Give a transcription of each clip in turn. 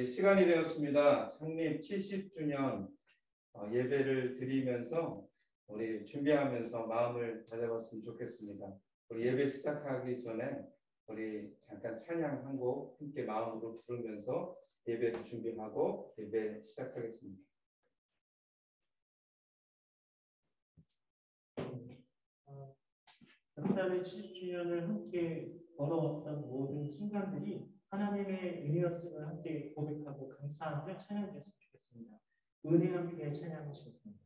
시간이 되었습니다. 창립 70주년 예배를 드리면서 우리 준비하면서 마음을 다잡았으면 좋겠습니다. 우리 예배 시작하기 전에 우리 잠깐 찬양 한 곡 함께 마음으로 부르면서 예배를 준비하고 예배 시작하겠습니다. 역사의 70주년을 함께 걸어왔던 모든 순간들이 하나님의 은혜였음을 함께 고백하고 감사하며 찬양했으면 좋겠습니다. 은혜 함께 찬양하시겠습니다.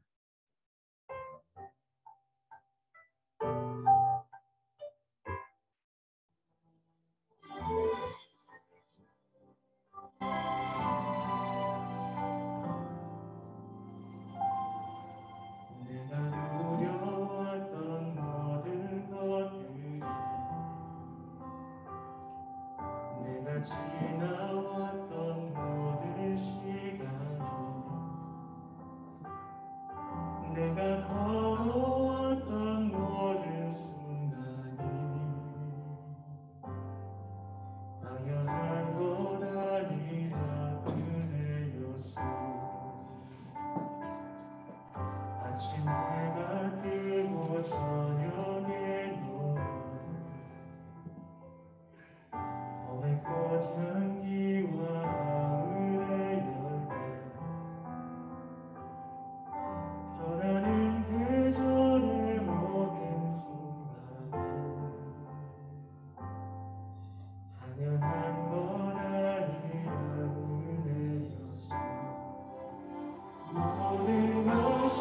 지나왔던 모든 시간이 내가 걸어왔던 모든 순간이 당연한 것 아니라 은혜였어. 아침 해가 뜨고 저녁에 봄의 꽃향기와 가을의 열매 변하는 계절의 모든 순간에 당연한 건 아니라 은혜였어. 모든 것이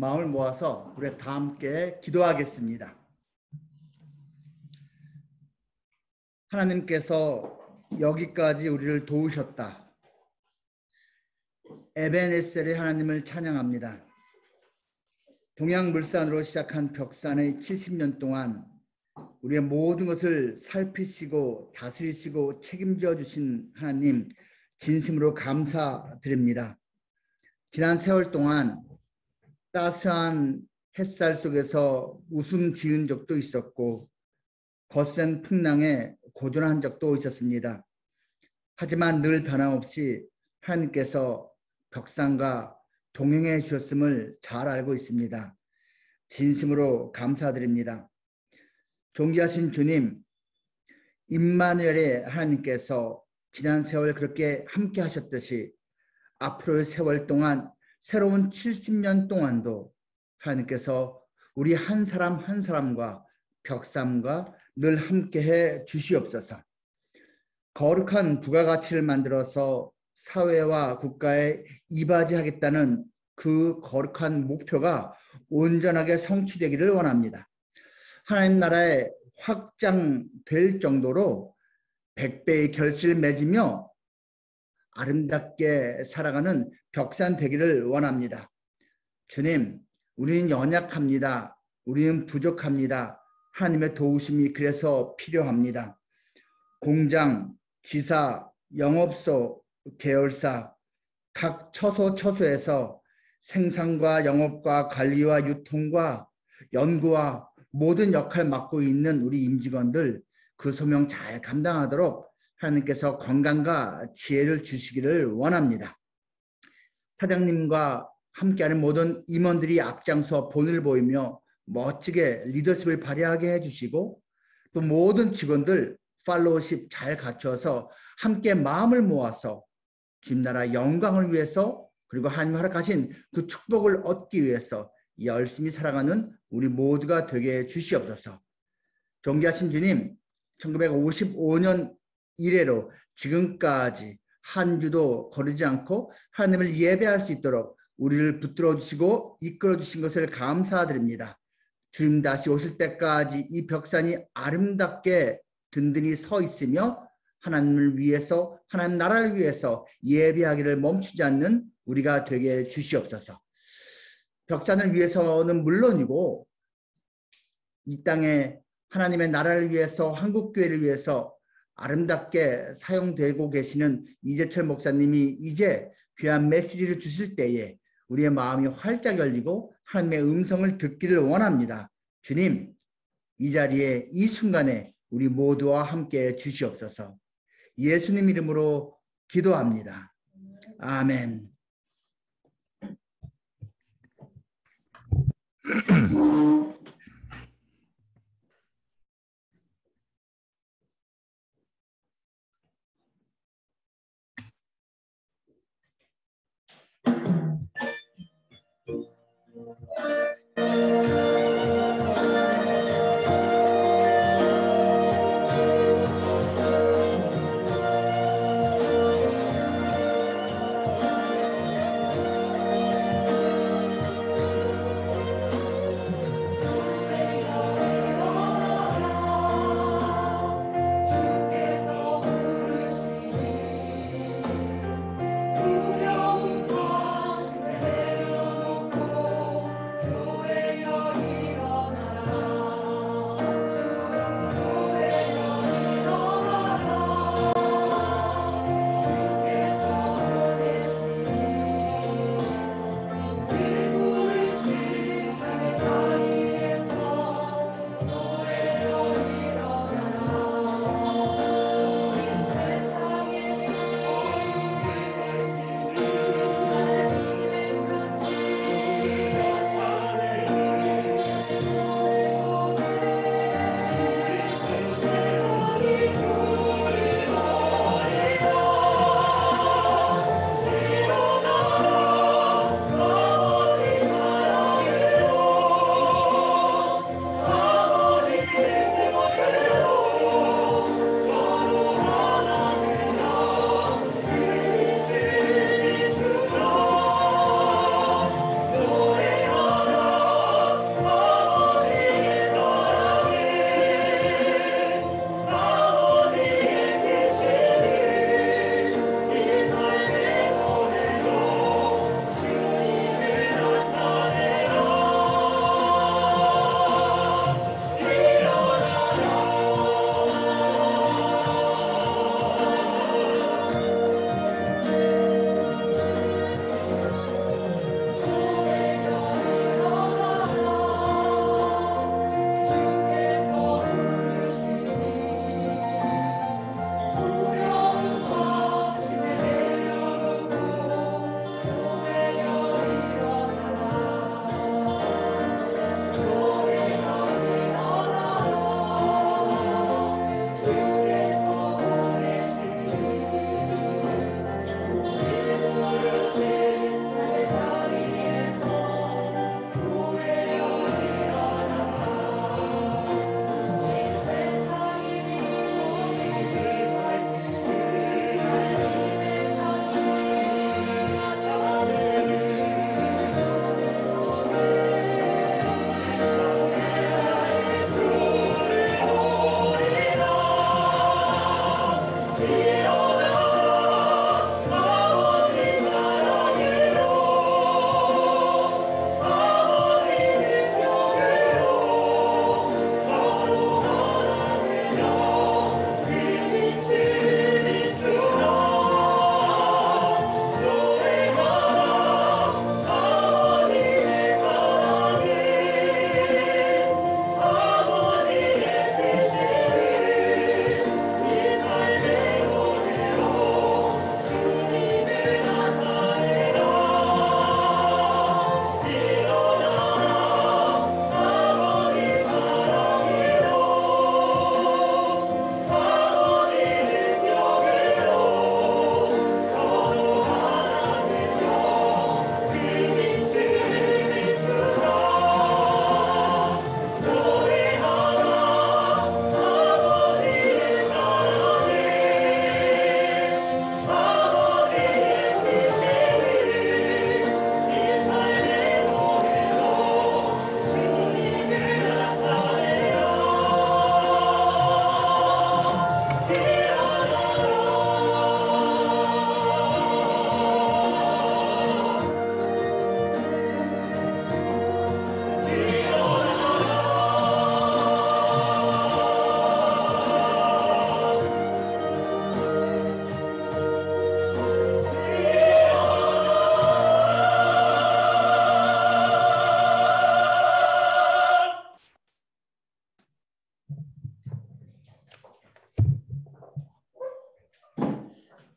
마음을 모아서 우리 다 함께 기도하겠습니다. 하나님께서 여기까지 우리를 도우셨다. 에베네셀의 하나님을 찬양합니다. 동양물산으로 시작한 벽산의 70년 동안 우리의 모든 것을 살피시고 다스리시고 책임져 주신 하나님, 진심으로 감사드립니다. 지난 세월 동안 따스한 햇살 속에서 웃음 지은 적도 있었고 거센 풍랑에 고전한 적도 있었습니다. 하지만 늘 변함없이 하나님께서 벽산과 동행해 주셨음을 잘 알고 있습니다. 진심으로 감사드립니다. 존귀하신 주님, 임마누엘의 하나님께서 지난 세월 그렇게 함께 하셨듯이 앞으로의 세월 동안 새로운 70년 동안도 하나님께서 우리 한 사람 한 사람과 벽산과 늘 함께해 주시옵소서. 거룩한 부가가치를 만들어서 사회와 국가에 이바지하겠다는 그 거룩한 목표가 온전하게 성취되기를 원합니다. 하나님 나라에 확장될 정도로 100배의 결실을 맺으며 아름답게 살아가는 벽산 되기를 원합니다. 주님, 우리는 연약합니다. 우리는 부족합니다. 하나님의 도우심이 그래서 필요합니다. 공장, 지사, 영업소, 계열사, 각 처소에서 생산과 영업과 관리와 유통과 연구와 모든 역할 맡고 있는 우리 임직원들 그 소명 잘 감당하도록 하나님께서 건강과 지혜를 주시기를 원합니다. 사장님과 함께하는 모든 임원들이 앞장서 본을 보이며 멋지게 리더십을 발휘하게 해주시고 또 모든 직원들 팔로우십 잘 갖춰서 함께 마음을 모아서 주님 나라 영광을 위해서 그리고 하나님 허락하신 그 축복을 얻기 위해서 열심히 살아가는 우리 모두가 되게 해 주시옵소서. 존귀하신 주님, 1955년 이래로 지금까지 한 주도 거르지 않고 하나님을 예배할 수 있도록 우리를 붙들어 주시고 이끌어 주신 것을 감사드립니다. 주님 다시 오실 때까지 이 벽산이 아름답게 든든히 서 있으며 하나님을 위해서 하나님 나라를 위해서 예배하기를 멈추지 않는 우리가 되게 해 주시옵소서. 벽산을 위해서는 물론이고 이 땅에 하나님의 나라를 위해서 한국교회를 위해서 아름답게 사용되고 계시는 이재철 목사님이 이제 귀한 메시지를 주실 때에 우리의 마음이 활짝 열리고 하나님의 음성을 듣기를 원합니다. 주님, 이 자리에 이 순간에 우리 모두와 함께 주시옵소서. 예수님 이름으로 기도합니다. 아멘.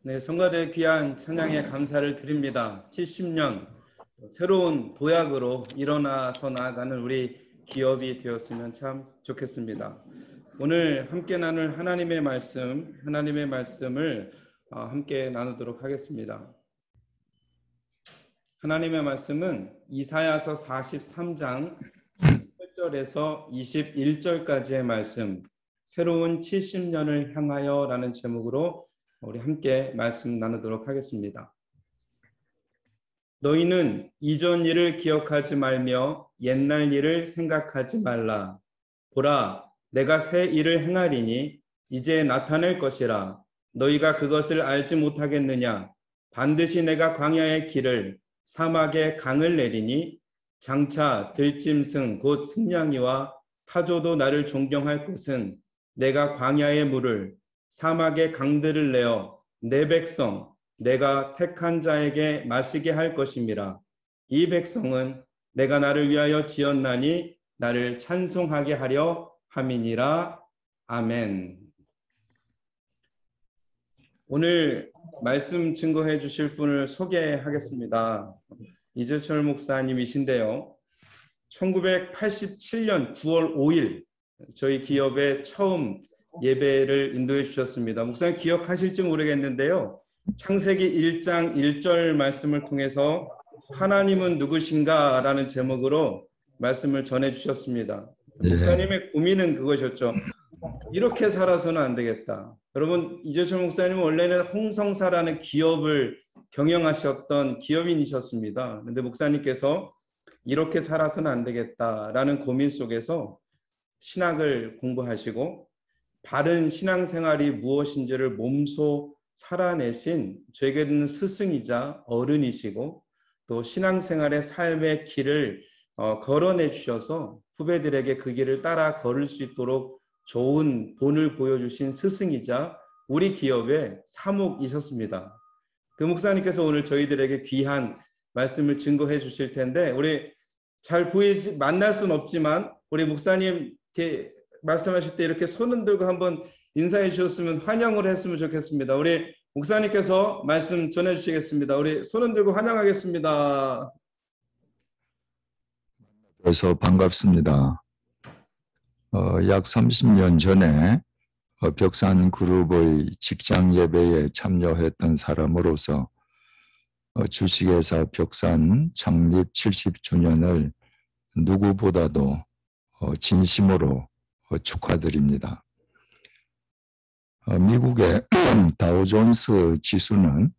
네, 성가대 귀한 찬양에 감사를 드립니다. 70년 새로운 도약으로 일어나서 나아가는 우리 기업이 되었으면 참 좋겠습니다. 오늘 함께 나눌 하나님의 말씀을 함께 나누도록 하겠습니다. 하나님의 말씀은 이사야서 43장 18절에서 21절까지의 말씀, 새로운 70년을 향하여라는 제목으로 우리 함께 말씀 나누도록 하겠습니다. 너희는 이전 일을 기억하지 말며 옛날 일을 생각하지 말라. 보라, 내가 새 일을 행하리니 이제 나타낼 것이라. 너희가 그것을 알지 못하겠느냐? 반드시 내가 광야의 길을 사막의 강을 내리니 장차 들짐승 곧 승냥이와 타조도 나를 존경할 것은 내가 광야의 물을 사막의 강들을 내어 내 백성 내가 택한 자에게 마시게 할 것임이라. 이 백성은 내가 나를 위하여 지었나니 나를 찬송하게 하려 함이니라. 아멘. 오늘 말씀 증거해 주실 분을 소개하겠습니다. 이재철 목사님이신데요. 1987년 9월 5일 저희 기업에 처음 예배를 인도해 주셨습니다. 목사님 기억하실지 모르겠는데요. 창세기 1장 1절 말씀을 통해서 하나님은 누구신가 라는 제목으로 말씀을 전해 주셨습니다. 목사님의 고민은 그것이었죠. 이렇게 살아서는 안 되겠다. 여러분, 이재철 목사님은 원래는 홍성사라는 기업을 경영하셨던 기업인이셨습니다. 그런데 목사님께서 이렇게 살아서는 안 되겠다라는 고민 속에서 신학을 공부하시고 바른 신앙생활이 무엇인지를 몸소 살아내신 저에게는 스승이자 어른이시고 또 신앙생활의 삶의 길을 걸어내 주셔서 후배들에게 그 길을 따라 걸을 수 있도록 좋은 본을 보여주신 스승이자 우리 기업의 사목이셨습니다. 그 목사님께서 오늘 저희들에게 귀한 말씀을 증거해 주실 텐데 우리 잘 만날 수는 없지만 우리 목사님 이렇게 말씀하실 때 이렇게 손을 들고 한번 인사해 주셨으면 환영을 했으면 좋겠습니다. 우리 목사님께서 말씀 전해 주시겠습니다. 우리 손을 들고 환영하겠습니다. 그래서 반갑습니다. 약 30년 전에 벽산 그룹의 직장 예배에 참여했던 사람으로서 주식회사 벽산 창립 70주년을 누구보다도 진심으로 축하드립니다. 미국의 다우존스 지수는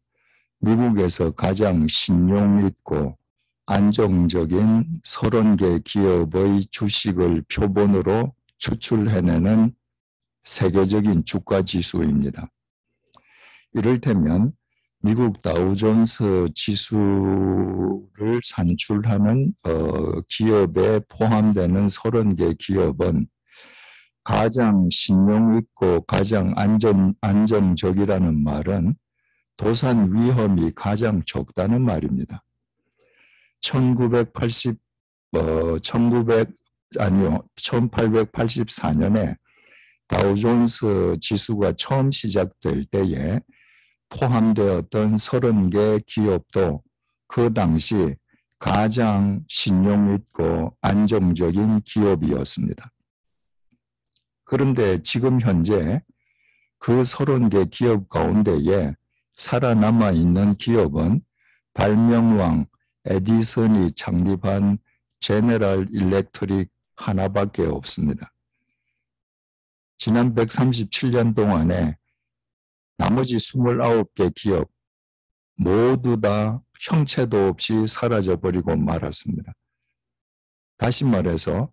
미국에서 가장 신용 있고 안정적인 30개 기업의 주식을 표본으로 추출해내는 세계적인 주가 지수입니다. 이를테면 미국 다우존스 지수를 산출하는 기업에 포함되는 30개 기업은 가장 신용 있고 가장 안정적이라는 말은 도산 위험이 가장 적다는 말입니다. 1884년에 다우존스 지수가 처음 시작될 때에 포함되었던 30개 기업도 그 당시 가장 신용 있고 안정적인 기업이었습니다. 그런데 지금 현재 그 30개 기업 가운데에 살아남아 있는 기업은 발명왕 에디슨이 창립한 제네럴 일렉트릭 하나밖에 없습니다. 지난 137년 동안에 나머지 29개 기업 모두 다 형체도 없이 사라져버리고 말았습니다. 다시 말해서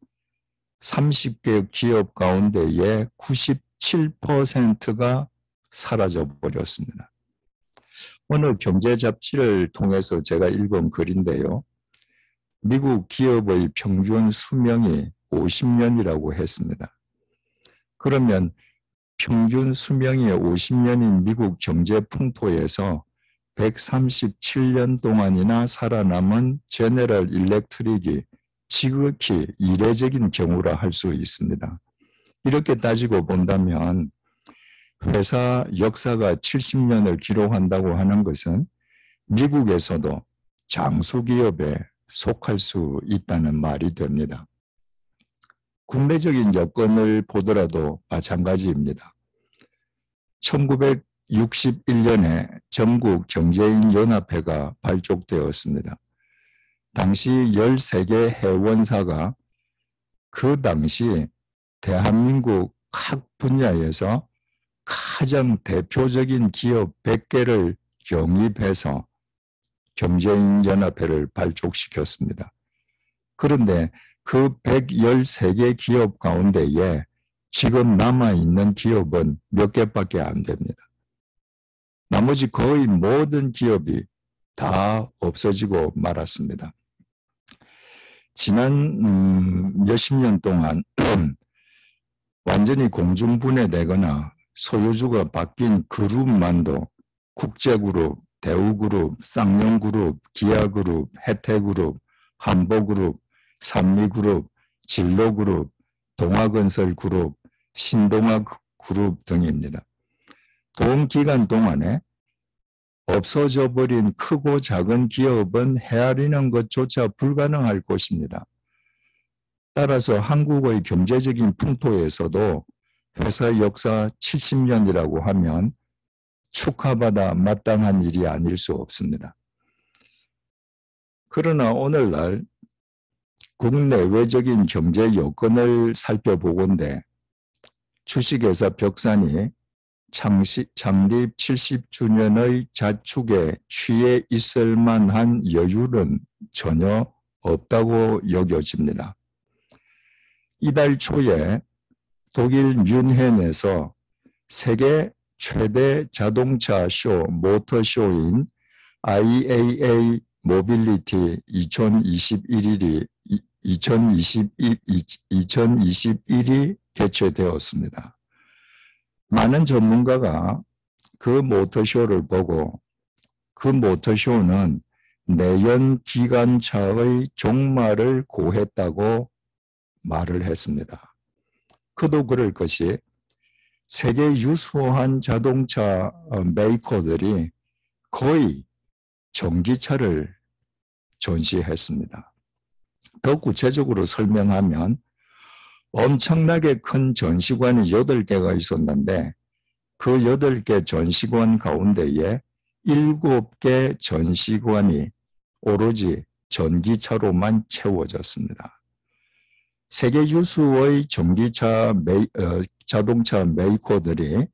30개 기업 가운데의 97%가 사라져버렸습니다. 어느 경제 잡지를 통해서 제가 읽은 글인데요. 미국 기업의 평균 수명이 50년이라고 했습니다. 그러면 평균 수명이 50년인 미국 경제 풍토에서 137년 동안이나 살아남은 제네럴 일렉트릭이 지극히 이례적인 경우라 할 수 있습니다. 이렇게 따지고 본다면 회사 역사가 70년을 기록한다고 하는 것은 미국에서도 장수기업에 속할 수 있다는 말이 됩니다. 국내적인 여건을 보더라도 마찬가지입니다. 1961년에 전국경제인연합회가 발족되었습니다. 당시 13개 회원사가 그 당시 대한민국 각 분야에서 가장 대표적인 기업 100개를 영입해서 경제인연합회를 발족시켰습니다. 그런데 그 113개 기업 가운데에 지금 남아있는 기업은 몇 개밖에 안 됩니다. 나머지 거의 모든 기업이 다 없어지고 말았습니다. 지난 몇십 년 동안 완전히 공중분해되거나 소유주가 바뀐 그룹만도 국제그룹, 대우그룹, 쌍용그룹, 기아그룹, 혜태그룹, 한보그룹, 산미그룹, 진로그룹, 동아건설그룹, 신동아그룹 등입니다. 동기간 동안에 없어져 버린 크고 작은 기업은 헤아리는 것조차 불가능할 것입니다. 따라서 한국의 경제적인 풍토에서도 회사 역사 70년이라고 하면 축하받아 마땅한 일이 아닐 수 없습니다. 그러나 오늘날 국내외적인 경제 여건을 살펴보건대 주식회사 벽산이 창립 70주년의 자축에 취해 있을 만한 여유는 전혀 없다고 여겨집니다. 이달 초에 독일 뮌헨에서 세계 최대 자동차 쇼, 모터쇼인 IAA 모빌리티 2021이 개최되었습니다. 많은 전문가가 그 모터쇼를 보고 그 모터쇼는 내연 기관차의 종말을 고했다고 말을 했습니다. 그도 그럴 것이 세계 유수한 자동차 메이커들이 거의 전기차를 전시했습니다. 더 구체적으로 설명하면 엄청나게 큰 전시관이 8개가 있었는데 그 8개 전시관 가운데에 7개 전시관이 오로지 전기차로만 채워졌습니다. 세계 유수의 자동차 메이커들이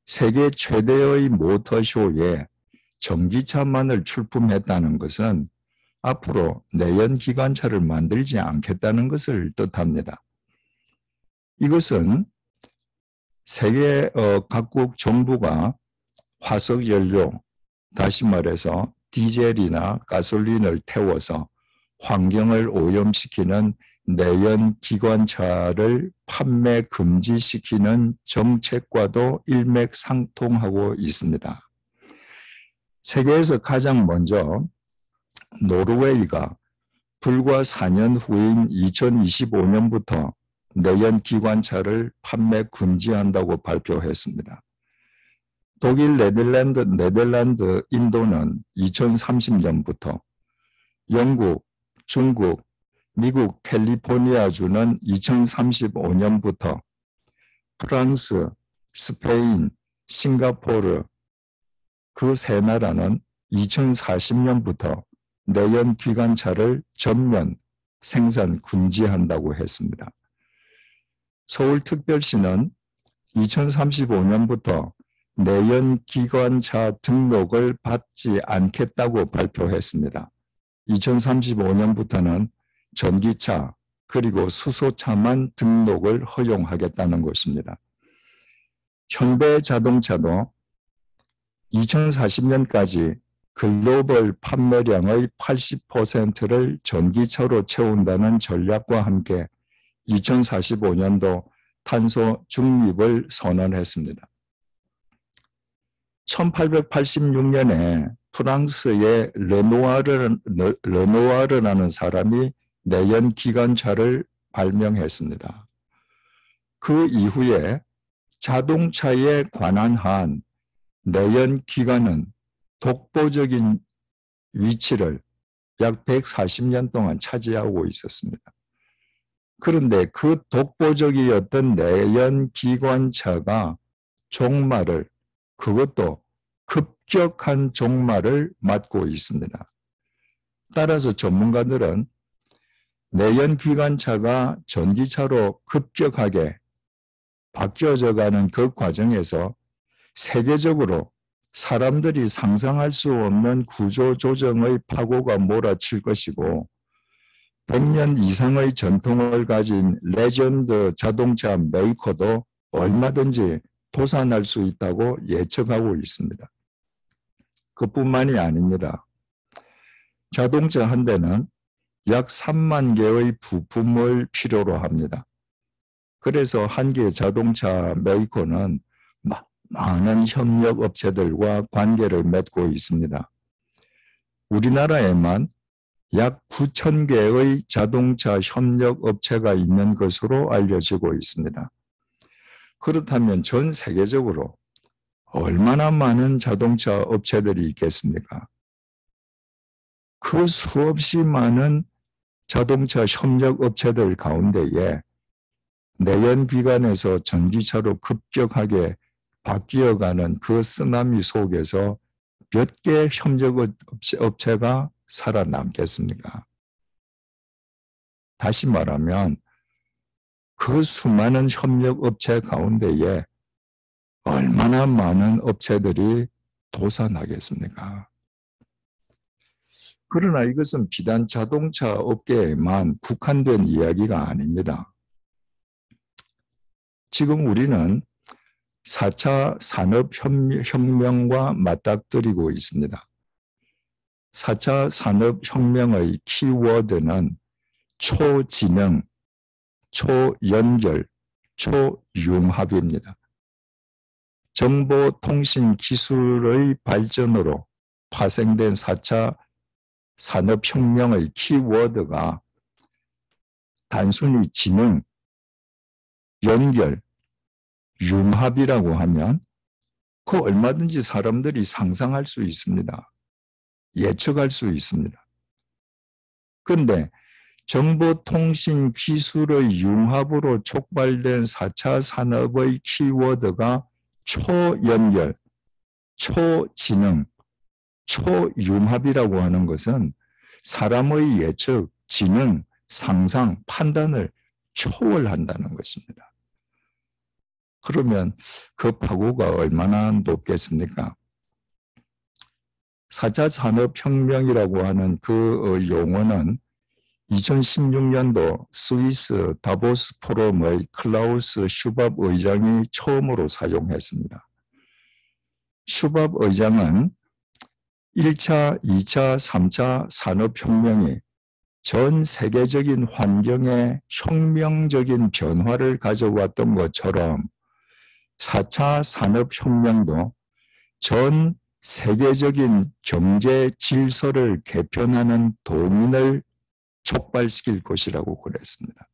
세계 최대의 모터쇼에 전기차만을 출품했다는 것은 앞으로 내연기관차를 만들지 않겠다는 것을 뜻합니다. 이것은 세계 각국 정부가 화석연료, 다시 말해서 디젤이나 가솔린을 태워서 환경을 오염시키는 내연기관차를 판매 금지시키는 정책과도 일맥상통하고 있습니다. 세계에서 가장 먼저 노르웨이가 불과 4년 후인 2025년부터 내연기관차를 판매 금지한다고 발표했습니다. 독일, 네덜란드, 인도는 2030년부터, 영국, 중국, 미국 캘리포니아주는 2035년부터, 프랑스, 스페인, 싱가포르 그 세 나라는 2040년부터 내연기관차를 전면 생산 금지한다고 했습니다. 서울특별시는 2035년부터 내연기관차 등록을 받지 않겠다고 발표했습니다. 2035년부터는 전기차 그리고 수소차만 등록을 허용하겠다는 것입니다. 현대자동차도 2040년까지 글로벌 판매량의 80%를 전기차로 채운다는 전략과 함께 2045년도 탄소 중립을 선언했습니다. 1886년에 프랑스의 르노아르라는 사람이 내연기관차를 발명했습니다. 그 이후에 자동차에 관한 한 내연 기관은 독보적인 위치를 약 140년 동안 차지하고 있었습니다. 그런데 그 독보적이었던 내연 기관차가 종말을, 그것도 급격한 종말을 맞고 있습니다. 따라서 전문가들은 내연 기관차가 전기차로 급격하게 바뀌어져 가는 그 과정에서 세계적으로 사람들이 상상할 수 없는 구조조정의 파고가 몰아칠 것이고 100년 이상의 전통을 가진 레전드 자동차 메이커도 얼마든지 도산할 수 있다고 예측하고 있습니다. 그뿐만이 아닙니다. 자동차 한 대는 약 3만 개의 부품을 필요로 합니다. 그래서 한 개의 자동차 메이커는 많은 협력 업체들과 관계를 맺고 있습니다. 우리나라에만 약 9천 개의 자동차 협력 업체가 있는 것으로 알려지고 있습니다. 그렇다면 전 세계적으로 얼마나 많은 자동차 업체들이 있겠습니까? 그 수없이 많은 자동차 협력 업체들 가운데에 내연기관에서 전기차로 급격하게 바뀌어가는 그 쓰나미 속에서 몇 개의 협력 업체가 살아남겠습니까? 다시 말하면 그 수많은 협력 업체 가운데에 얼마나 많은 업체들이 도산하겠습니까? 그러나 이것은 비단 자동차 업계에만 국한된 이야기가 아닙니다. 지금 우리는 4차 산업혁명과 맞닥뜨리고 있습니다. 4차 산업혁명의 키워드는 초지능, 초연결, 초융합입니다. 정보통신 기술의 발전으로 파생된 4차 산업혁명의 키워드가 단순히 지능, 연결, 융합이라고 하면 그 얼마든지 사람들이 상상할 수 있습니다. 예측할 수 있습니다. 그런데 정보통신 기술의 융합으로 촉발된 4차 산업의 키워드가 초연결, 초지능, 초융합이라고 하는 것은 사람의 예측, 지능, 상상, 판단을 초월한다는 것입니다. 그러면 그 파고가 얼마나 높겠습니까? 4차 산업혁명이라고 하는 그 용어는 2016년도 스위스 다보스 포럼의 클라우스 슈밥 의장이 처음으로 사용했습니다. 슈밥 의장은 1차, 2차, 3차 산업혁명이 전 세계적인 환경에 혁명적인 변화를 가져왔던 것처럼 4차 산업혁명도 전 세계적인 경제 질서를 개편하는 동인을 촉발시킬 것이라고 그랬습니다.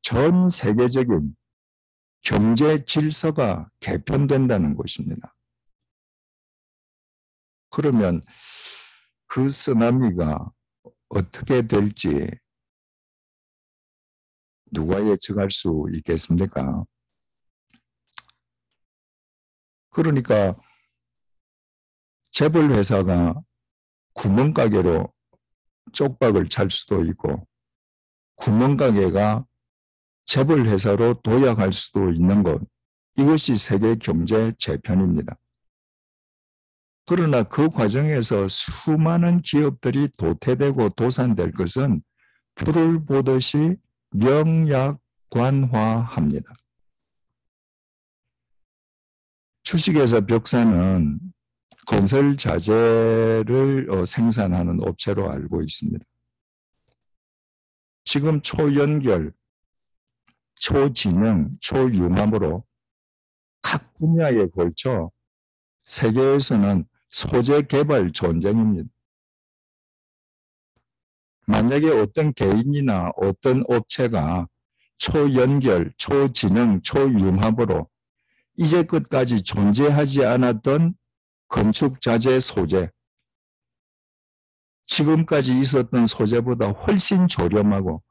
전 세계적인 경제 질서가 개편된다는 것입니다. 그러면 그 쓰나미가 어떻게 될지 누가 예측할 수 있겠습니까? 그러니까 재벌 회사가 구멍가게로 쪽박을 찰 수도 있고 구멍가게가 재벌 회사로 도약할 수도 있는 것, 이것이 세계 경제 재편입니다. 그러나 그 과정에서 수많은 기업들이 도태되고 도산될 것은 불을 보듯이 명약관화합니다. 주식회사 벽사는 건설 자재를 생산하는 업체로 알고 있습니다. 지금 초연결, 초지능, 초융합으로 각 분야에 걸쳐 세계에서는 소재 개발 전쟁입니다. 만약에 어떤 개인이나 어떤 업체가 초연결, 초지능, 초융합으로 이제껏까지 존재하지 않았던 건축자재 소재, 지금까지 있었던 소재보다 훨씬 저렴하고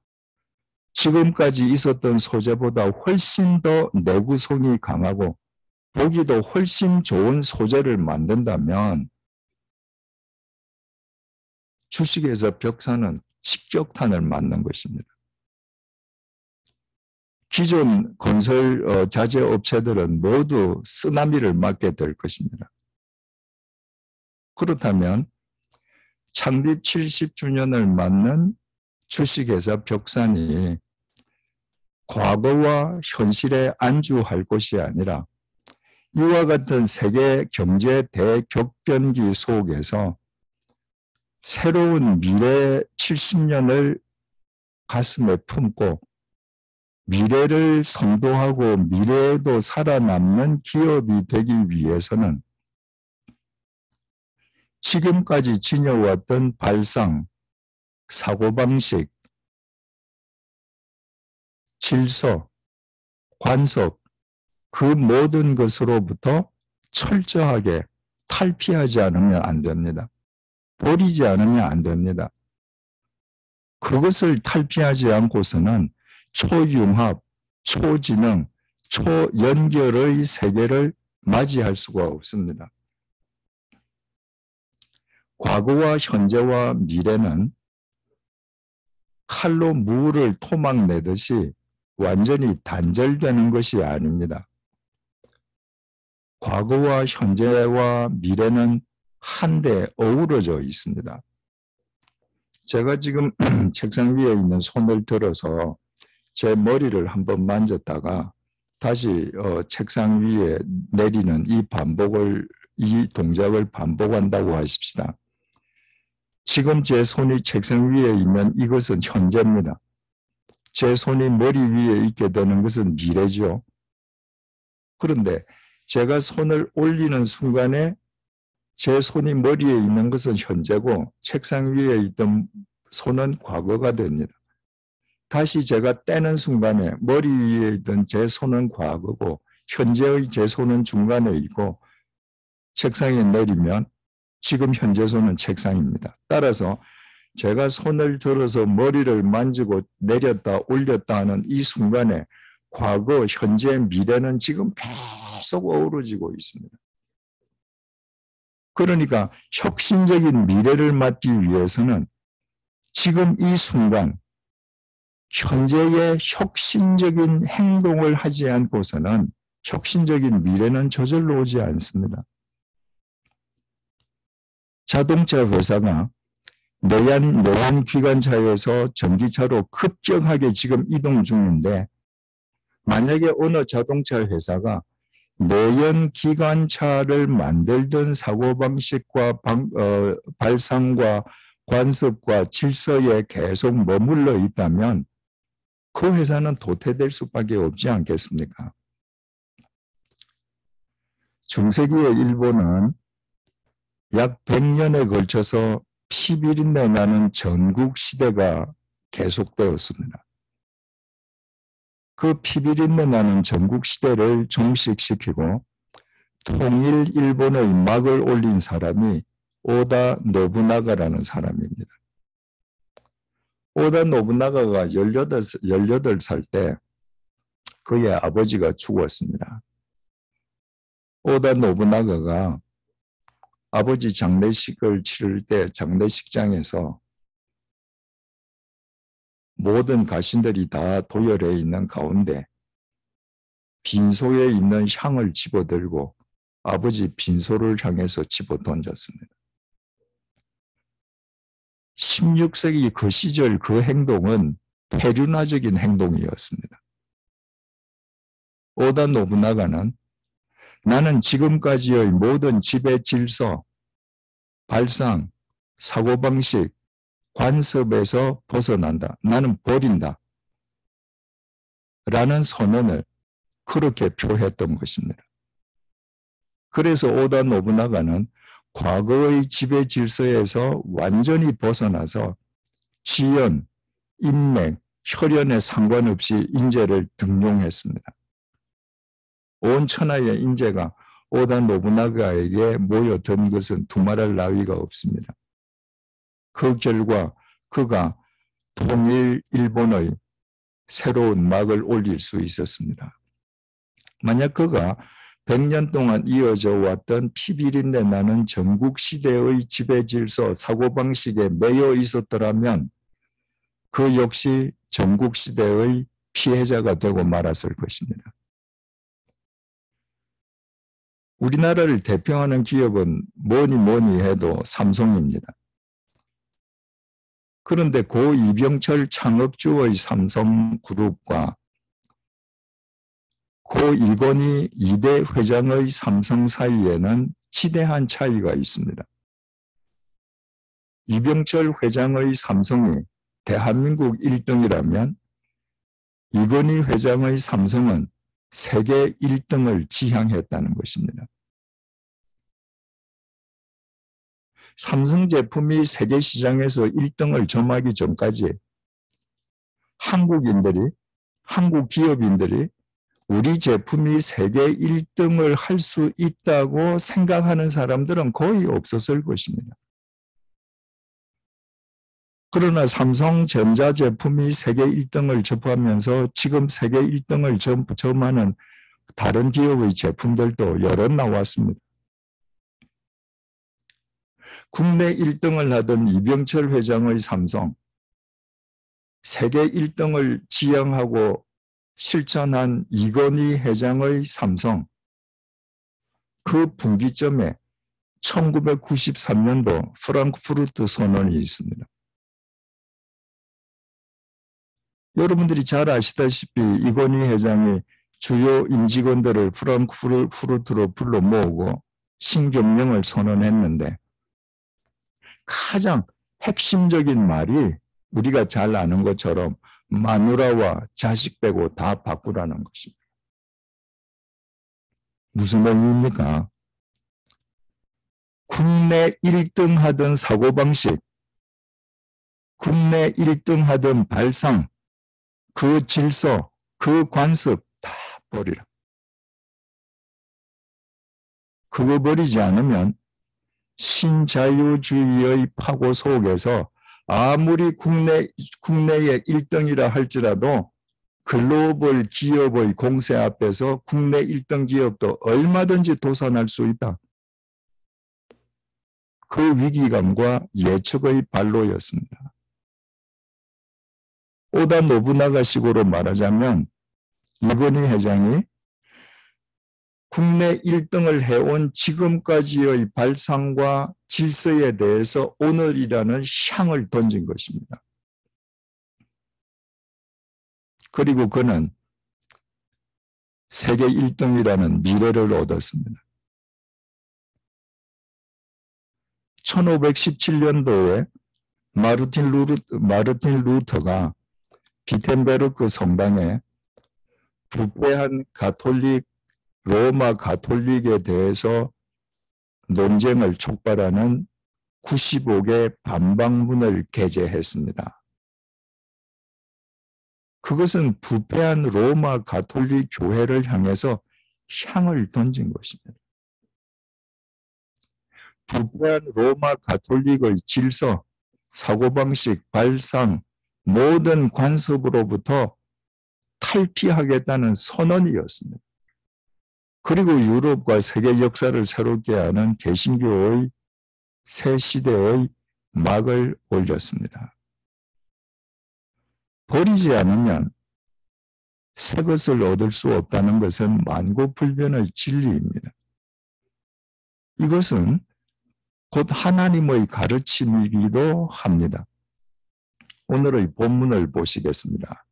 지금까지 있었던 소재보다 훨씬 더 내구성이 강하고 보기도 훨씬 좋은 소재를 만든다면 주식에서 벽사는 직격탄을 맞는 것입니다. 기존 건설 자재 업체들은 모두 쓰나미를 맞게 될 것입니다. 그렇다면 창립 70주년을 맞는 주식회사 벽산이 과거와 현실에 안주할 것이 아니라 이와 같은 세계 경제 대격변기 속에서 새로운 미래 70년을 가슴에 품고 미래를 선도하고 미래에도 살아남는 기업이 되기 위해서는 지금까지 지녀왔던 발상, 사고방식, 질서, 관습, 그 모든 것으로부터 철저하게 탈피하지 않으면 안 됩니다. 버리지 않으면 안 됩니다. 그것을 탈피하지 않고서는 초융합, 초지능, 초연결의 세계를 맞이할 수가 없습니다. 과거와 현재와 미래는 칼로 무를 토막내듯이 완전히 단절되는 것이 아닙니다. 과거와 현재와 미래는 한데 어우러져 있습니다. 제가 지금 책상 위에 있는 손을 들어서 제 머리를 한번 만졌다가 다시 책상 위에 내리는 이 동작을 반복한다고 하십시다. 지금 제 손이 책상 위에 있는 이것은 현재입니다. 제 손이 머리 위에 있게 되는 것은 미래죠. 그런데 제가 손을 올리는 순간에 제 손이 머리에 있는 것은 현재고 책상 위에 있던 손은 과거가 됩니다. 다시 제가 떼는 순간에 머리 위에 있던 제 손은 과거고 현재의 제 손은 중간에 있고 책상에 내리면 지금 현재 손은 책상입니다. 따라서 제가 손을 들어서 머리를 만지고 내렸다 올렸다 하는 이 순간에 과거, 현재, 미래는 지금 계속 어우러지고 있습니다. 그러니까 혁신적인 미래를 맞기 위해서는 지금 이 순간 현재의 혁신적인 행동을 하지 않고서는 혁신적인 미래는 저절로 오지 않습니다. 자동차 회사가 내연 기관차에서 전기차로 급격하게 지금 이동 중인데 만약에 어느 자동차 회사가 내연 기관차를 만들던 사고방식과 발상과 관습과 질서에 계속 머물러 있다면 그 회사는 도태될 수밖에 없지 않겠습니까? 중세기의 일본은 약 100년에 걸쳐서 피비린내 나는 전국시대가 계속되었습니다. 그 피비린내 나는 전국시대를 종식시키고 통일 일본의 막을 올린 사람이 오다 노부나가라는 사람입니다. 오다 노부나가가 18살 때 그의 아버지가 죽었습니다. 오다 노부나가가 아버지 장례식을 치를 때 장례식장에서 모든 가신들이 다 도열해 있는 가운데 빈소에 있는 향을 집어들고 아버지 빈소를 향해서 집어 던졌습니다. 16세기 그 시절 그 행동은 페류나적인 행동이었습니다. 오다 노부나가는 나는 지금까지의 모든 지배 질서, 발상, 사고방식, 관습에서 벗어난다. 나는 버린다. 라는 선언을 그렇게 표했던 것입니다. 그래서 오다 노부나가는 과거의 지배 질서에서 완전히 벗어나서 지연, 인맥, 혈연에 상관없이 인재를 등용했습니다. 온 천하의 인재가 오다 노부나가에게 모여든 것은 두말할 나위가 없습니다. 그 결과 그가 통일 일본의 새로운 막을 올릴 수 있었습니다. 만약 그가 100년 동안 이어져 왔던 피비린내 나는 전국시대의 지배질서, 사고방식에 매여 있었더라면 그 역시 전국시대의 피해자가 되고 말았을 것입니다. 우리나라를 대표하는 기업은 뭐니 해도 삼성입니다. 그런데 고 이병철 창업주의 삼성그룹과 고 이건희 2대 회장의 삼성 사이에는 지대한 차이가 있습니다. 이병철 회장의 삼성이 대한민국 1등이라면 이건희 회장의 삼성은 세계 1등을 지향했다는 것입니다. 삼성 제품이 세계 시장에서 1등을 점하기 전까지 한국 기업인들이 우리 제품이 세계 1등을 할 수 있다고 생각하는 사람들은 거의 없었을 것입니다. 그러나 삼성전자 제품이 세계 1등을 접하면서 지금 세계 1등을 점하는 다른 기업의 제품들도 여러 나왔습니다. 국내 1등을 하던 이병철 회장의 삼성, 세계 1등을 지향하고 실천한 이건희 회장의 삼성, 그 분기점에 1993년도 프랑크푸르트 선언이 있습니다. 여러분들이 잘 아시다시피 이건희 회장이 주요 임직원들을 프랑크푸르트로 불러 모으고 신경영을 선언했는데 가장 핵심적인 말이 우리가 잘 아는 것처럼 마누라와 자식 빼고 다 바꾸라는 것입니다. 무슨 의미입니까? 국내 1등 하던 사고방식, 국내 1등 하던 발상, 그 질서, 그 관습 다 버리라. 그거 버리지 않으면 신자유주의의 파고 속에서 아무리 국내의 1등이라 할지라도 글로벌 기업의 공세 앞에서 국내 1등 기업도 얼마든지 도산할 수 있다. 그 위기감과 예측의 발로였습니다. 오다 노부나가식으로 말하자면 이건희 회장이 국내 1등을 해온 지금까지의 발상과 질서에 대해서 오늘이라는 향을 던진 것입니다. 그리고 그는 세계 1등이라는 미래를 얻었습니다. 1517년도에 마르틴 루터가 비텐베르크 성당에 부패한 로마 가톨릭에 대해서 논쟁을 촉발하는 95개 반박문을 게재했습니다. 그것은 부패한 로마 가톨릭 교회를 향해서 향을 던진 것입니다. 부패한 로마 가톨릭의 질서, 사고방식, 발상, 모든 관습으로부터 탈피하겠다는 선언이었습니다. 그리고 유럽과 세계 역사를 새롭게 하는 개신교의 새 시대의 막을 올렸습니다. 버리지 않으면 새 것을 얻을 수 없다는 것은 만고불변의 진리입니다. 이것은 곧 하나님의 가르침이기도 합니다. 오늘의 본문을 보시겠습니다.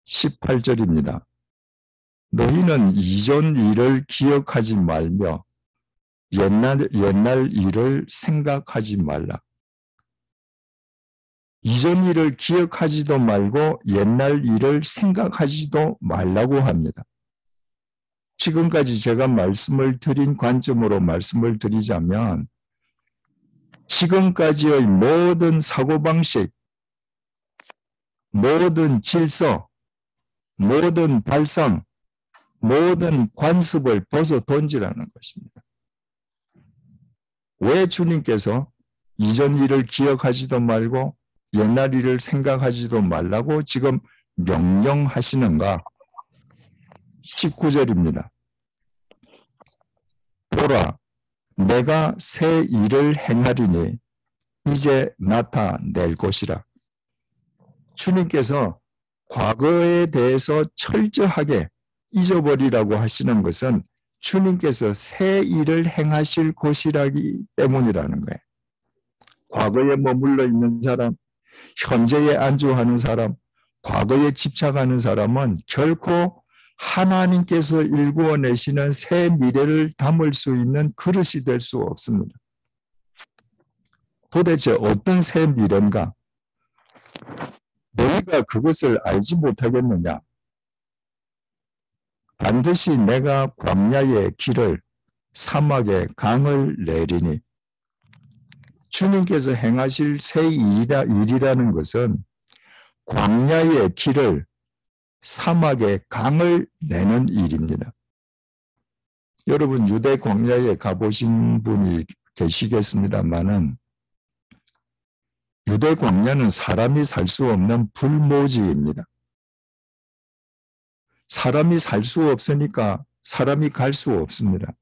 18절입니다. 너희는 이전 일을 기억하지 말며 옛날 일을 생각하지 말라. 이전 일을 기억하지도 말고 옛날 일을 생각하지도 말라고 합니다. 지금까지 제가 말씀을 드린 관점으로 말씀을 드리자면 지금까지의 모든 사고방식, 모든 질서, 모든 발상, 모든 관습을 벗어 던지라는 것입니다. 왜 주님께서 이전 일을 기억하지도 말고 옛날 일을 생각하지도 말라고 지금 명령하시는가? 19절입니다. 보라, 내가 새 일을 행하리니 이제 나타낼 것이라. 주님께서 과거에 대해서 철저하게 잊어버리라고 하시는 것은 주님께서 새 일을 행하실 것이라기 때문이라는 거예요. 과거에 머물러 있는 사람, 현재에 안주하는 사람, 과거에 집착하는 사람은 결코 하나님께서 일구어내시는 새 미래를 담을 수 있는 그릇이 될 수 없습니다. 도대체 어떤 새 미래인가? 너희가 그것을 알지 못하겠느냐? 반드시 내가 광야의 길을 사막의 강을 내리니. 주님께서 행하실 새 일이라는 것은 광야의 길을 사막의 강을 내는 일입니다. 여러분 유대 광야에 가보신 분이 계시겠습니다마는 유대 광야는 사람이 살 수 없는 불모지입니다. 사람이 살 수 없으니까 사람이 갈 수 없습니다.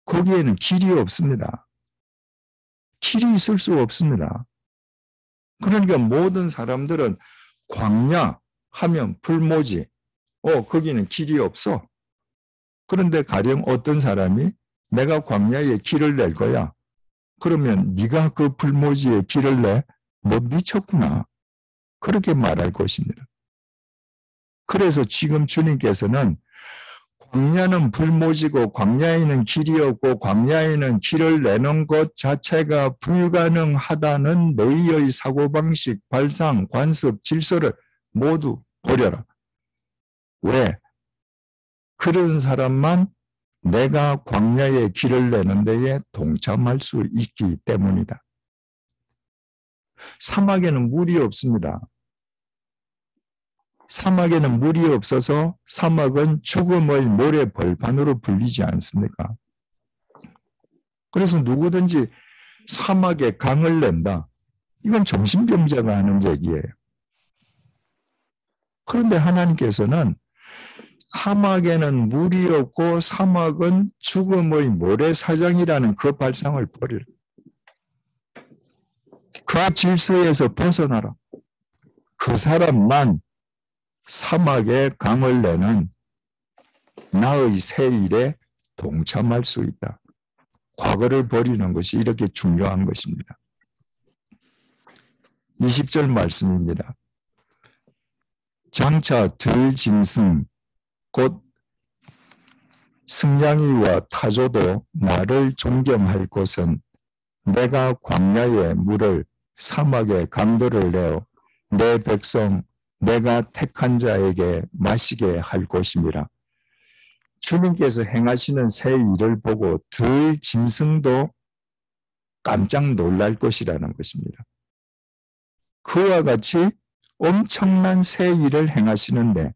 거기에는 길이 없습니다. 길이 있을 수 없습니다. 그러니까 모든 사람들은 광야 하면 불모지, 거기는 길이 없어. 그런데 가령 어떤 사람이 내가 광야에 길을 낼 거야. 그러면 네가 그 불모지에 길을 내? 너 미쳤구나. 그렇게 말할 것입니다. 그래서 지금 주님께서는 광야는 불모지고 광야에는 길이 없고 광야에는 길을 내는 것 자체가 불가능하다는 너희의 사고방식, 발상, 관습, 질서를 모두 버려라. 왜? 그런 사람만 내가 광야에 길을 내는 데에 동참할 수 있기 때문이다. 사막에는 물이 없습니다. 사막에는 물이 없어서 사막은 죽음의 모래 벌판으로 불리지 않습니까? 그래서 누구든지 사막에 강을 낸다. 이건 정신병자가 하는 얘기예요. 그런데 하나님께서는 사막에는 물이 없고 사막은 죽음의 모래사장이라는 그 발상을 버리라. 그 질서에서 벗어나라. 그 사람만 사막에 강을 내는 나의 새 일에 동참할 수 있다. 과거를 버리는 것이 이렇게 중요한 것입니다. 20절 말씀입니다. 장차 들짐승 곧 승냥이와 타조도 나를 존경할 것은 내가 광야의 물을 사막의 강들을 내어 내 백성 내가 택한 자에게 마시게 할 것임이라. 주님께서 행하시는 새 일을 보고 들짐승도 깜짝 놀랄 것이라는 것입니다. 그와 같이 엄청난 새 일을 행하시는데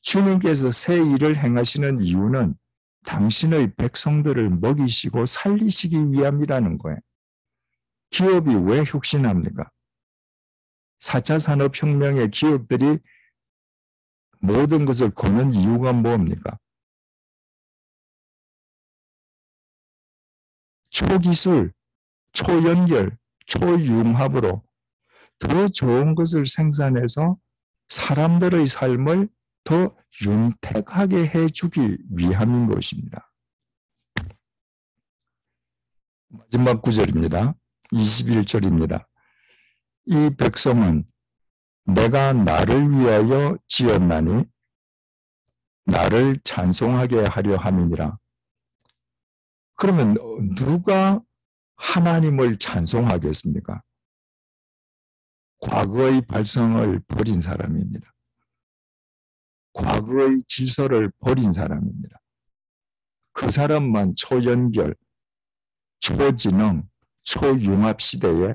주님께서 새 일을 행하시는 이유는 당신의 백성들을 먹이시고 살리시기 위함이라는 거예요. 기업이 왜 혁신합니까? 4차 산업혁명의 기업들이 모든 것을 거는 이유가 뭡니까? 초기술, 초연결, 초융합으로 더 좋은 것을 생산해서 사람들의 삶을 더 윤택하게 해주기 위함인 것입니다. 마지막 구절입니다. 21절입니다. 이 백성은 내가 나를 위하여 지었나니 나를 찬송하게 하려 함이니라. 그러면 누가 하나님을 찬송하겠습니까? 과거의 발성을 버린 사람입니다. 과거의 질서를 버린 사람입니다. 그 사람만 초연결, 초지능, 초융합 시대에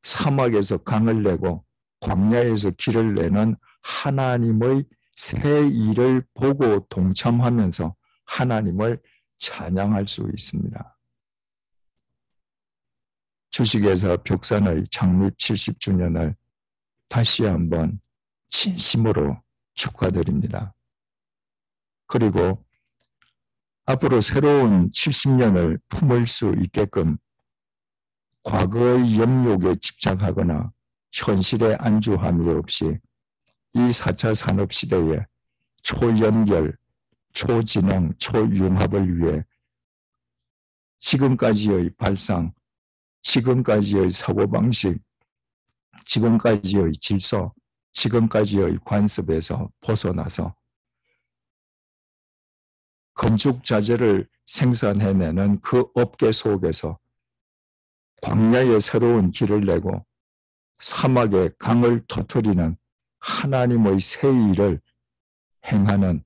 사막에서 강을 내고 광야에서 길을 내는 하나님의 새 일을 보고 동참하면서 하나님을 찬양할 수 있습니다. 주식회사 벽산의 창립 70주년을 다시 한번 진심으로 축하드립니다. 그리고 앞으로 새로운 70년을 품을 수 있게끔 과거의 영역에 집착하거나 현실에 안주함이 없이 이 4차 산업시대에 초연결, 초진행, 초융합을 위해 지금까지의 발상, 지금까지의 사고방식, 지금까지의 질서, 지금까지의 관습에서 벗어나서 건축자재를 생산해내는 그 업계 속에서 광야에 새로운 길을 내고 사막에 강을 터뜨리는 하나님의 새 일을 행하는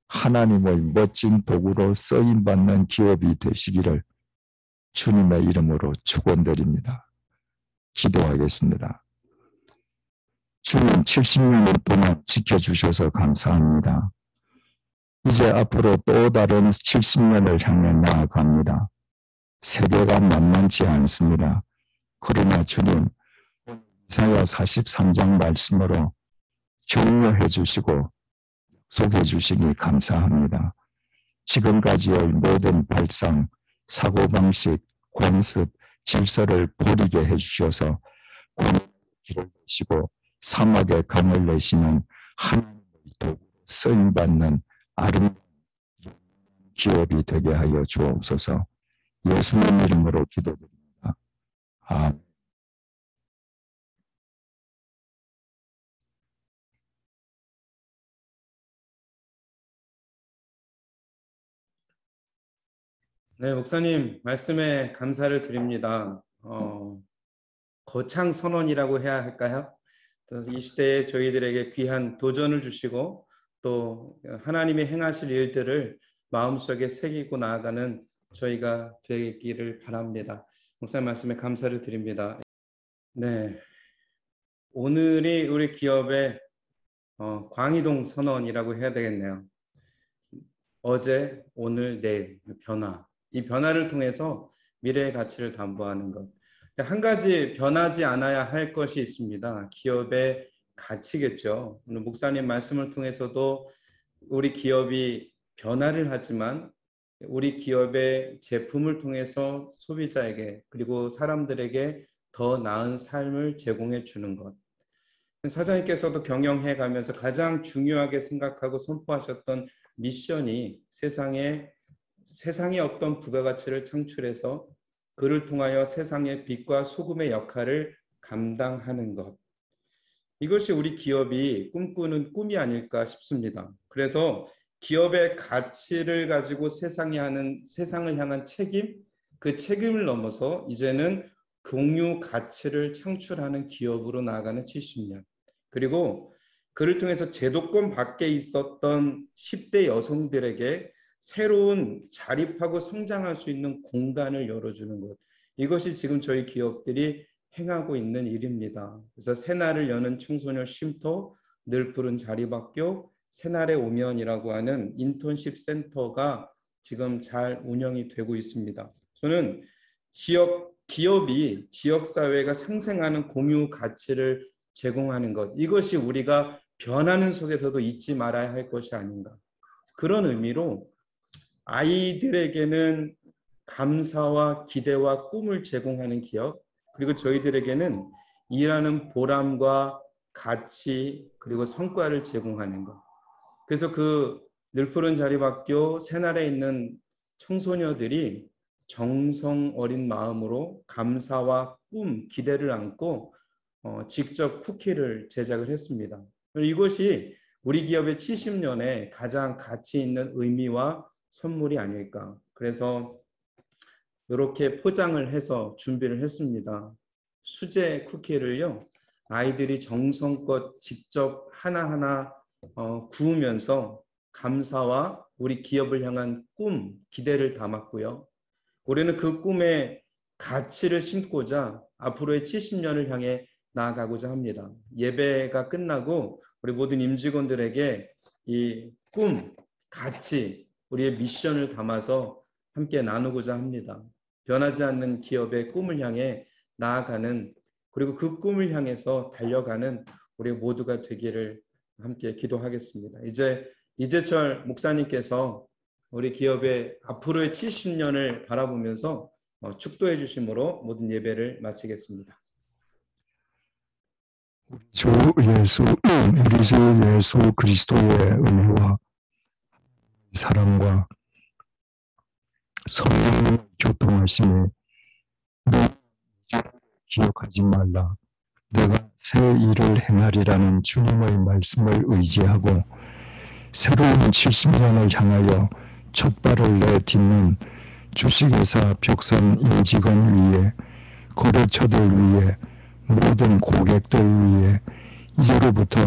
하나님의 멋진 도구로 쓰임받는 기업이 되시기를 주님의 이름으로 축원드립니다. 기도하겠습니다. 주님 70년 동안 지켜주셔서 감사합니다. 이제 앞으로 또 다른 70년을 향해 나아갑니다. 세계가 만만치 않습니다. 그러나 주님, 이사야 43장 말씀으로 격려해 주시고 약속해 주시니 감사합니다. 지금까지의 모든 발상, 사고방식, 관습, 질서를 버리게 해주셔서 길을 내시고 사막에 강을 내시는 하나님의 도구로 쓰임받는 아름다운 기업이 되게 하여 주옵소서. 예수님 이름으로 기도드립니다. 아멘. 네, 목사님 말씀에 감사를 드립니다. 거창 선언이라고 해야 할까요? 이 시대에 저희들에게 귀한 도전을 주시고 또 하나님이 행하실 일들을 마음속에 새기고 나아가는 저희가 되기를 바랍니다. 목사님 말씀에 감사를 드립니다. 네, 오늘이 우리 기업의 광희동 선언이라고 해야 되겠네요. 어제, 오늘, 내일 변화. 이 변화를 통해서 미래의 가치를 담보하는 것. 한 가지 변하지 않아야 할 것이 있습니다. 기업의 가치겠죠. 오늘 목사님 말씀을 통해서도 우리 기업이 변화를 하지만 우리 기업의 제품을 통해서 소비자에게 그리고 사람들에게 더 나은 삶을 제공해 주는 것. 사장님께서도 경영해 가면서 가장 중요하게 생각하고 선포하셨던 미션이 세상에 어떤 부가가치를 창출해서 그를 통하여 세상의 빛과 소금의 역할을 감당하는 것. 이것이 우리 기업이 꿈꾸는 꿈이 아닐까 싶습니다. 그래서 기업의 가치를 가지고 세상을 향한 책임, 그 책임을 넘어서 이제는 공유 가치를 창출하는 기업으로 나아가는 70년. 그리고 그를 통해서 제도권 밖에 있었던 10대 여성들에게 새로운 자립하고 성장할 수 있는 공간을 열어주는 것. 이것이 지금 저희 기업들이 행하고 있는 일입니다. 그래서 새날을 여는 청소년 쉼터, 늘푸른 자립학교, 새날에 오면이라고 하는 인턴십 센터가 지금 잘 운영이 되고 있습니다. 저는 기업이 지역사회가 상생하는 공유 가치를 제공하는 것, 이것이 우리가 변하는 속에서도 잊지 말아야 할 것이 아닌가. 그런 의미로 아이들에게는 감사와 기대와 꿈을 제공하는 기업, 그리고 저희들에게는 일하는 보람과 가치 그리고 성과를 제공하는 것. 그래서 그 늘푸른 자립학교 새날에 있는 청소녀들이 정성 어린 마음으로 감사와 꿈, 기대를 안고 직접 쿠키를 제작을 했습니다. 이것이 우리 기업의 70년에 가장 가치 있는 의미와 선물이 아닐까. 그래서 이렇게 포장을 해서 준비를 했습니다. 수제 쿠키를요, 아이들이 정성껏 직접 하나하나 구우면서 감사와 우리 기업을 향한 꿈, 기대를 담았고요. 올해는 그 꿈에 가치를 심고자 앞으로의 70년을 향해 나아가고자 합니다. 예배가 끝나고 우리 모든 임직원들에게 이 꿈, 가치, 우리의 미션을 담아서 함께 나누고자 합니다. 변하지 않는 기업의 꿈을 향해 나아가는, 그리고 그 꿈을 향해서 달려가는 우리 모두가 되기를 함께 기도하겠습니다. 이제 이재철 목사님께서 우리 기업의 앞으로의 70년을 바라보면서 축도해 주심으로 모든 예배를 마치겠습니다. 우리 주 예수 그리스도의 은혜와 사랑과 성령의 교통하심이 너 기억하지 말라. 내가 새 일을 행하리라는 주님의 말씀을 의지하고 새로운 70년을 향하여 첫 발을 내딛는 주식회사 벽선 임직원 위에, 거래처들 위에, 모든 고객들 위해 이제로부터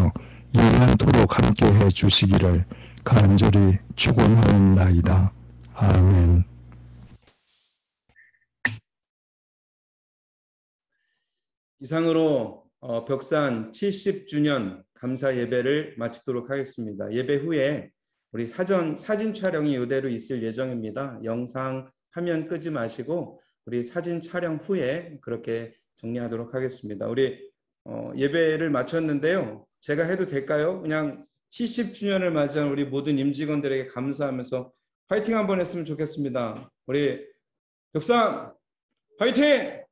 영원토록 함께해 주시기를 간절히 축원하옵나이다. 아멘. 이상으로 벽산 70주년 감사 예배를 마치도록 하겠습니다. 예배 후에 우리 사진 촬영이 이대로 있을 예정입니다. 영상 화면 끄지 마시고 우리 사진 촬영 후에 그렇게 정리하도록 하겠습니다. 우리 예배를 마쳤는데요. 제가 해도 될까요? 그냥 70주년을 맞이한 우리 모든 임직원들에게 감사하면서 화이팅 한번 했으면 좋겠습니다. 우리 벽산 화이팅!